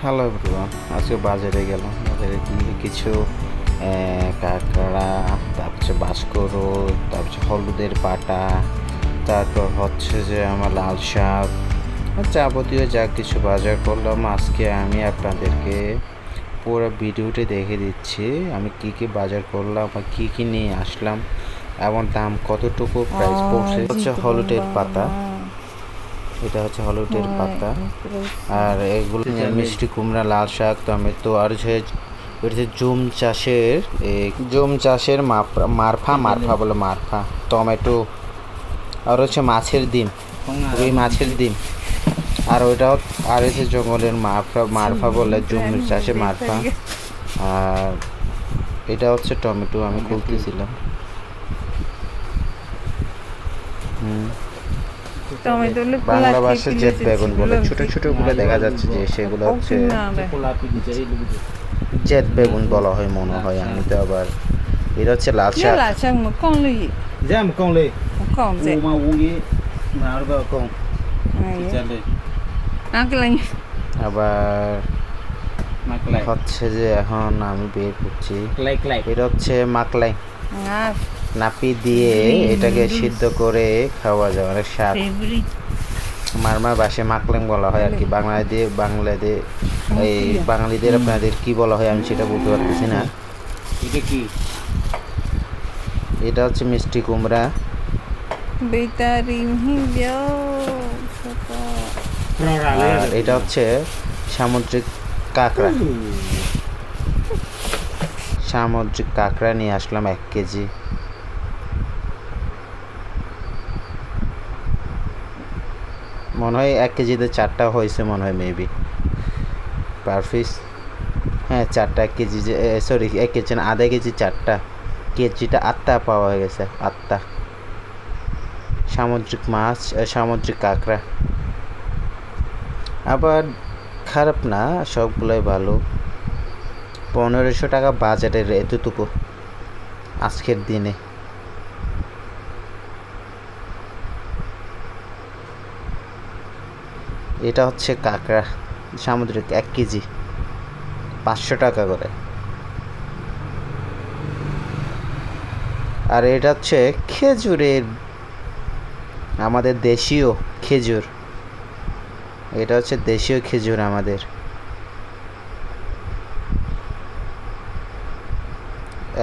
Hello everyone, আজকে বাজারে গেলাম। বাজারে গিয়ে কিছু কাঁকড়া, তারপর বাঁশকড়ো, তারপর হলুদের পাতা, তারপর হচ্ছে যে আমার লাল শাক, যাবতীয় যা কিছু বাজার করলাম। আজকে আমি আপনাদেরকে পুরো ভিডিওটি দেখে দিচ্ছি আমি কি কি বাজার করলাম আর কি কি নিয়ে আসলাম এবং দাম কতটুকু প্রাইস পড়ছে। হচ্ছে হলুদের পাতা, এটা হচ্ছে হলুদের পাতা। আর এগুলো মিষ্টি কুমড়া, লাল শাক, টমেটো, আর হচ্ছে জুম চাষের মারফা বলে মারফা, টমেটো, আর হচ্ছে মাছের ডিম, রুই মাছের ডিম। আর ওইটাও আর হচ্ছে জঙ্গলের মারফা বলে জুম চাষের মারফা। আর এটা হচ্ছে টমেটো, আমি খুলতেছিলাম। বাংলা ভাষায় জেট বেগুন বলে, ছোট ছোট গুলো দেখা যাচ্ছে যে সেগুলো হচ্ছে জেট বেগুন বলা হয় মনে হয়। আমি তো আবার এটা হচ্ছে লাল শাক। আবার হচ্ছে যে এখন আমি বের করছি, এটা হচ্ছে মাকলাই, নাপি দিয়ে এটাকে সিদ্ধ করে খাওয়া যায়, অনেক স্বাদ। মারমার বাসে মাকলেং বলা হয় আর কি। এই বাঙালিদের আপনাদের কি বলা হয় আমি সেটা বলতে পারতেছি না। এটা কি? এটা হচ্ছে মিষ্টি কুমড়া। আর এটা হচ্ছে সামুদ্রিক কাঁকড়া। সামুদ্রিক কাঁকড়া নিয়ে আসলাম 1 কেজি। মনে হয় 1 কেজিতে 4টা হয়েছে মনে হয়, মেবি পার পিস। হ্যাঁ 4টা, 1 কেজি, সরি 1 কেজি না, আধা কেজি 4টা, কেজিটা 8টা পাওয়া গেছে, 8টা সামুদ্রিক মাছ, সামুদ্রিক কাঁকড়া। আবার খারাপ না, সবগুলোই ভালো। 1500 টাকা বাজেটের এতটুকু আজকের দিনে। এটা হচ্ছে কাঁকড়া সামুদ্রিক 1 কেজি 500 টাকা করে। আর এটা হচ্ছে খেজুরের, আমাদের দেশীয় খেজুর। এটা হচ্ছে দেশীয় খেজুর আমাদের,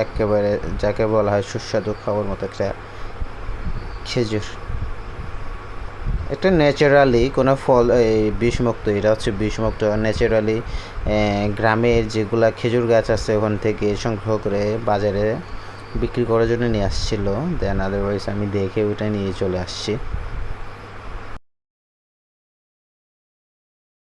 একেবারে যাকে বলা হয় সুস্বাদু খাওয়ার মতো একটা খেজুর। এটা ন্যাচারালি কোনো ফল এই বিষমুক্ত, এটা হচ্ছে বিষমুক্ত ন্যাচারালি। গ্রামের যেগুলা খেজুর গাছ আছে ওখান থেকে সংগ্রহ করে বাজারে বিক্রি করার জন্য নিয়ে আসছিল। দেন আদারওয়াইজ আমি দেখে ওইটা নিয়ে চলে আসছি।